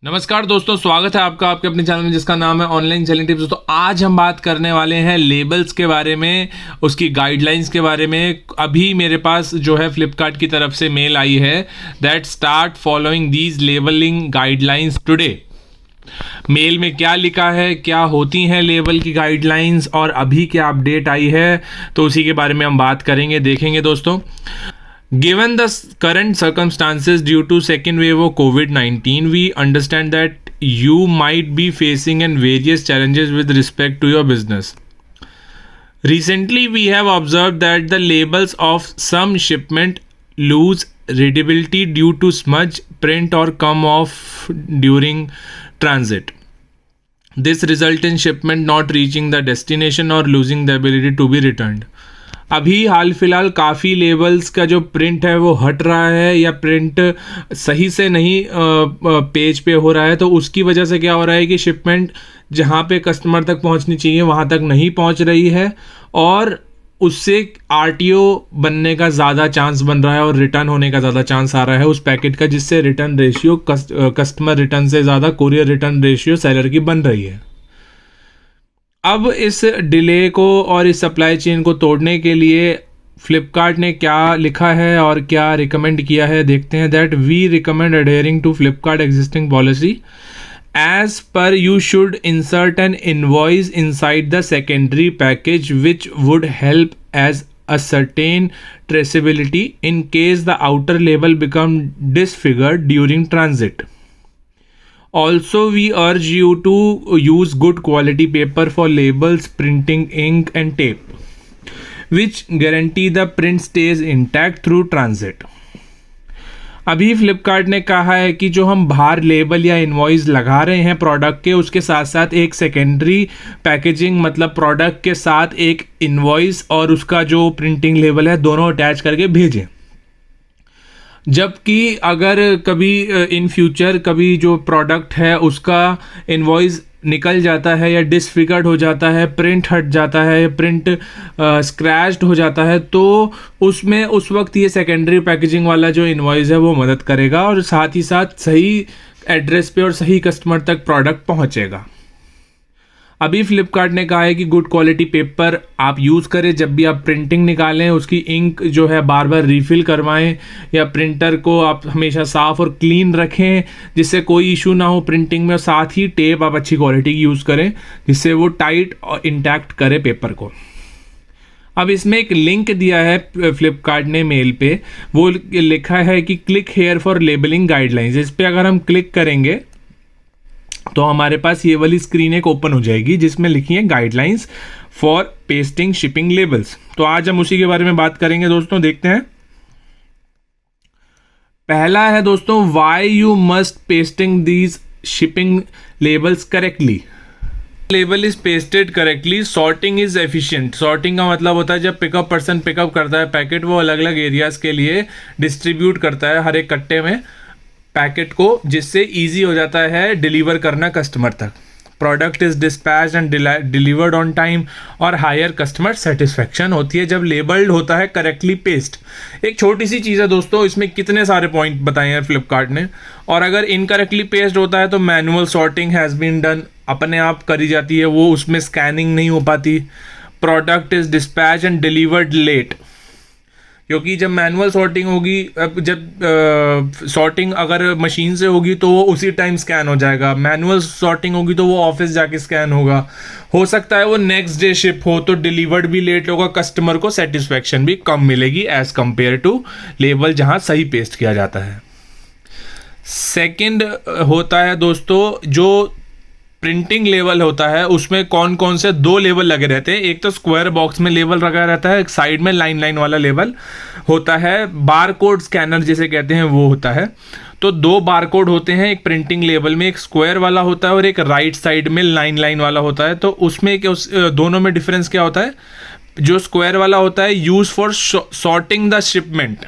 नमस्कार दोस्तों, स्वागत है आपका आपके अपने चैनल में जिसका नाम है ऑनलाइन सेलिंग टिप्स। दोस्तों आज हम बात करने वाले हैं लेबल्स के बारे में, उसकी गाइडलाइंस के बारे में। अभी मेरे पास जो है फ्लिपकार्ट की तरफ से मेल आई है that start following these labelling guidelines today. Mail में क्या लिखा है, क्या होती हैं लेबल की गाइडलाइंस और अभी क्या अपडेट आई है, तो उसी के बारे में हम बात करेंगे, देखेंगे दोस्तों। Given the current circumstances due to second wave of COVID-19, we understand that you might be facing various challenges with respect to your business. Recently, we have observed that the labels of some shipment lose readability due to smudge, print, or come off during transit. This results in shipment not reaching the destination or losing the ability to be returned. अभी हाल फिलहाल काफ़ी labels का जो print है वो हट रहा है या प्रिंट सही से नहीं पेज पे हो रहा है, तो उसकी वजह से क्या हो रहा है कि शिपमेंट जहाँ पे कस्टमर तक पहुँचनी चाहिए वहाँ तक नहीं पहुँच रही है और उससे आरटीओ बनने का ज़्यादा चांस बन रहा है और रिटर्न होने का ज़्यादा चांस आ रहा है उस पैकेट का, जिससे रिटर्न रेशियो कस्टमर रिटर्न से ज़्यादा कोरियर रिटर्न रेशियो सेलर की बन रही है। अब इस डिले को और इस सप्लाई चेन को तोड़ने के लिए फ्लिपकार्ट ने क्या लिखा है और क्या रिकमेंड किया है, देखते हैं। That we recommend adhering to Flipkart existing policy as per you should insert an invoice inside the secondary package which would help as a certain traceability in case the outer label become disfigured during transit. Also, we urge you to use good quality paper for labels, printing, ink and tape, which guarantee the print stays intact through transit. अभी फ्लिपकार्ट ने कहा है कि जो हम बाहर label या invoice लगा रहे हैं प्रोडक्ट के, उसके साथ साथ एक सेकेंडरी पैकेजिंग, मतलब प्रोडक्ट के साथ एक इनवॉइस और उसका जो प्रिंटिंग लेबल है दोनों अटैच करके भेजें। जबकि अगर कभी इन फ्यूचर कभी जो प्रोडक्ट है उसका इनवॉइस निकल जाता है या डिसफिगर्ड हो जाता है, प्रिंट हट जाता है, प्रिंट स्क्रैच्ड हो जाता है, तो उसमें उस वक्त ये सेकेंडरी पैकेजिंग वाला जो इनवॉइस है वो मदद करेगा और साथ ही साथ सही एड्रेस पे और सही कस्टमर तक प्रोडक्ट पहुंचेगा। अभी फ्लिपकार्ट ने कहा है कि गुड क्वालिटी पेपर आप यूज़ करें, जब भी आप प्रिंटिंग निकालें उसकी इंक जो है बार बार रिफ़िल करवाएं या प्रिंटर को आप हमेशा साफ़ और क्लीन रखें जिससे कोई इशू ना हो प्रिंटिंग में। साथ ही टेप आप अच्छी क्वालिटी की यूज़ करें जिससे वो टाइट और इंटैक्ट करे पेपर को। अब इसमें एक लिंक दिया है फ्लिपकार्ट ने मेल पे, वो लिखा है कि click here for labelling guidelines. इस पर अगर हम क्लिक करेंगे तो हमारे पास ये वाली स्क्रीन एक ओपन हो जाएगी जिसमें लिखी है guidelines for pasting shipping labels. तो आज हम उसी के बारे में बात करेंगे दोस्तों, देखते हैं। पहला है दोस्तों, why you must pasting these shipping labels correctly. Label is pasted correctly, sorting is efficient. Sorting का मतलब होता है जब पिकअप पर्सन पिकअप करता है पैकेट, वो अलग अलग एरियाज के लिए डिस्ट्रीब्यूट करता है हर एक कट्टे में पैकेट को, जिससे इजी हो जाता है डिलीवर करना कस्टमर तक। Product is dispatched and delivered on time और हायर कस्टमर सेटिस्फैक्शन होती है जब लेबल्ड होता है करेक्टली पेस्ट। एक छोटी सी चीज़ है दोस्तों, इसमें कितने सारे पॉइंट बताए हैं फ्लिपकार्ट ने। और अगर इनकरेक्टली पेस्ट होता है तो manual sorting has been done, अपने आप करी जाती है वो, उसमें स्कैनिंग नहीं हो पाती। Product is dispatch and delivered late, क्योंकि जब मैनुअल सॉर्टिंग होगी, जब सॉर्टिंग अगर मशीन से होगी तो वो उसी टाइम स्कैन हो जाएगा, मैनुअल सॉर्टिंग होगी तो वो ऑफिस जाके स्कैन होगा, हो सकता है वो नेक्स्ट डे शिप हो तो डिलीवर्ड भी लेट होगा, कस्टमर को सेटिस्फैक्शन भी कम मिलेगी एज कंपेयर टू लेबल जहां सही पेस्ट किया जाता है। सेकंड होता है दोस्तों, जो प्रिंटिंग लेवल होता है उसमें कौन कौन से दो लेवल लगे रहते हैं। एक तो स्क्वायर बॉक्स में लेवल लगा रहता है, एक साइड में लाइन लाइन वाला लेवल होता है, बार कोड स्कैनर जिसे कहते हैं वो होता है। तो दो बार कोड होते हैं एक प्रिंटिंग लेवल में, एक स्क्वायर वाला होता है और एक राइट साइड में लाइन लाइन वाला होता है। तो उसमें दोनों में डिफरेंस क्या होता है? जो स्क्वायर वाला होता है use for sorting the shipment,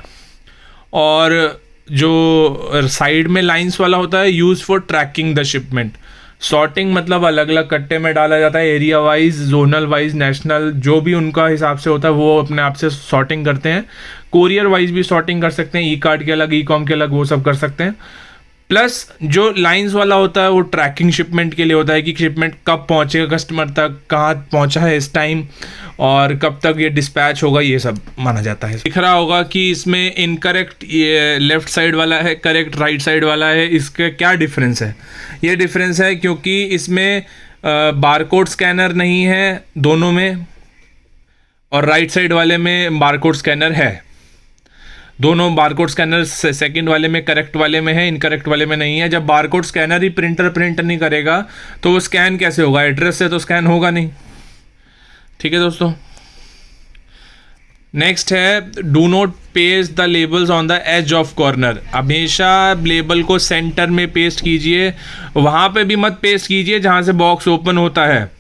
और जो साइड में लाइंस वाला होता है use for tracking the shipment. Sorting मतलब अलग अलग कट्टे में डाला जाता है, area wise, zonal wise, national, जो भी उनका हिसाब से होता है वो अपने आप से सॉर्टिंग करते हैं। कोरियर वाइज भी सॉर्टिंग कर सकते हैं, ई कार्ड के अलग, ई कॉम के अलग, वो सब कर सकते हैं। प्लस जो लाइंस वाला होता है वो ट्रैकिंग शिपमेंट के लिए होता है कि शिपमेंट कब पहुंचेगा कस्टमर तक, कहाँ पहुंचा है इस टाइम, और कब तक ये डिस्पैच होगा, ये सब माना जाता है। दिख रहा होगा कि इसमें इनकरेक्ट ये लेफ्ट साइड वाला है, करेक्ट राइट साइड वाला है। इसका क्या डिफरेंस है? ये डिफरेंस है क्योंकि इसमें बारकोड स्कैनर नहीं है दोनों में, और राइट साइड वाले में बारकोड स्कैनर है। दोनों बारकोड स्कैनर सेकंड वाले में करेक्ट वाले में है, इनकरेक्ट वाले में नहीं है। जब बारकोड स्कैनर ही प्रिंट नहीं करेगा तो वो स्कैन कैसे होगा? एड्रेस से तो स्कैन होगा नहीं। ठीक है दोस्तों, नेक्स्ट है do not paste the labels on the edge of corner. हमेशा लेबल को सेंटर में पेस्ट कीजिए, वहाँ पे भी मत पेस्ट कीजिए जहाँ से बॉक्स ओपन होता है,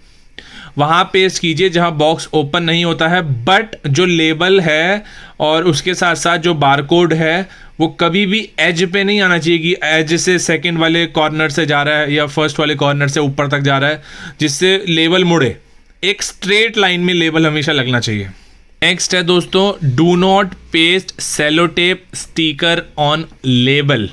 वहाँ पेस्ट कीजिए जहाँ बॉक्स ओपन नहीं होता है। बट जो लेबल है और उसके साथ साथ जो बारकोड है वो कभी भी एज पे नहीं आना चाहिए कि एज से सेकंड वाले कॉर्नर से जा रहा है या फर्स्ट वाले कॉर्नर से ऊपर तक जा रहा है जिससे लेबल मुड़े। एक स्ट्रेट लाइन में लेबल हमेशा लगना चाहिए। नेक्स्ट है दोस्तों, do not paste cello tape sticker on label.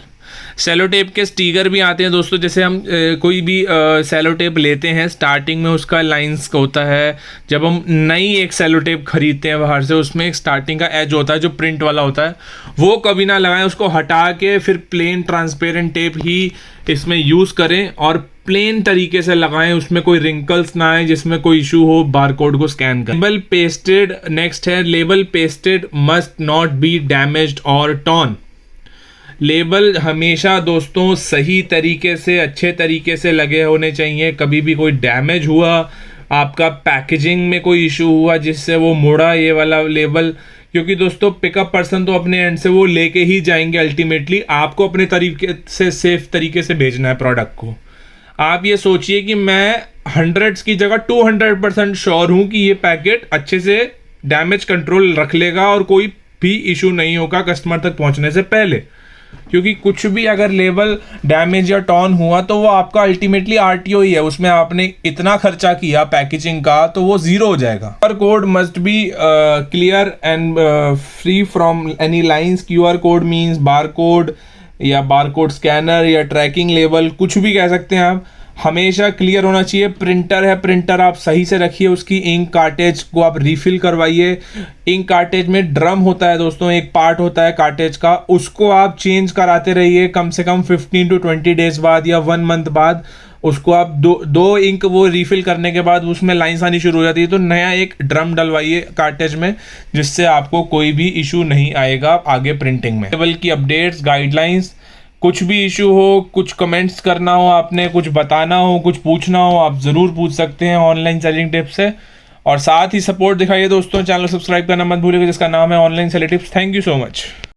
Cello tape के स्टिकर भी आते हैं दोस्तों, जैसे हम कोई भी सेलो टेप लेते हैं, स्टार्टिंग में उसका लाइंस होता है। जब हम नई एक सेलो टेप खरीदते हैं बाहर से, उसमें एक स्टार्टिंग का एज होता है जो प्रिंट वाला होता है, वो कभी ना लगाएं। उसको हटा के फिर प्लेन ट्रांसपेरेंट टेप ही इसमें यूज़ करें और प्लेन तरीके से लगाएं, उसमें कोई रिंकल्स ना आए जिसमें कोई इशू हो बारकोड को स्कैन कर। लेबल पेस्टेड, नेक्स्ट है label pasted must not be damaged और टॉर्न। लेबल हमेशा दोस्तों सही तरीके से, अच्छे तरीके से लगे होने चाहिए। कभी भी कोई डैमेज हुआ, आपका पैकेजिंग में कोई इशू हुआ जिससे वो मुड़ा ये वाला लेबल, क्योंकि दोस्तों पिकअप पर्सन तो अपने एंड से वो लेके ही जाएंगे, अल्टीमेटली आपको अपने तरीके से सेफ तरीके से भेजना है प्रोडक्ट को। आप ये सोचिए कि मैं 100 की जगह 200% श्योर हूँ कि ये पैकेट अच्छे से डैमेज कंट्रोल रख लेगा और कोई भी इशू नहीं होगा कस्टमर तक पहुँचने से पहले। क्योंकि कुछ भी अगर लेबल डैमेज या टॉर्न हुआ तो वो आपका अल्टीमेटली आरटीओ ही है, उसमें आपने इतना खर्चा किया पैकेजिंग का तो वो जीरो हो जाएगा। QR code must be clear and free from any lines. QR code means bar code या बारकोड स्कैनर या ट्रैकिंग लेबल, कुछ भी कह सकते हैं आप, हमेशा क्लियर होना चाहिए। प्रिंटर है, प्रिंटर आप सही से रखिए, उसकी इंक कार्टेज को आप रिफिल करवाइए। इंक कार्टेज में ड्रम होता है दोस्तों, एक पार्ट होता है कार्टेज का, उसको आप चेंज कराते रहिए कम से कम 15 to 20 डेज बाद या 1 मंथ बाद। उसको आप दो इंक वो रिफिल करने के बाद उसमें लाइंस आनी शुरू हो जाती है, तो नया एक ड्रम डलवाइए कार्टेज में, जिससे आपको कोई भी इशू नहीं आएगा आगे प्रिंटिंग में। लेवल की अपडेट्स, गाइडलाइंस, कुछ भी इशू हो, कुछ कमेंट्स करना हो, आपने कुछ बताना हो, कुछ पूछना हो, आप ज़रूर पूछ सकते हैं ऑनलाइन सेलिंग टिप्स से। और साथ ही सपोर्ट दिखाइए दोस्तों, चैनल सब्सक्राइब करना मत भूलिएगा जिसका नाम है online selling tips. Thank you so much.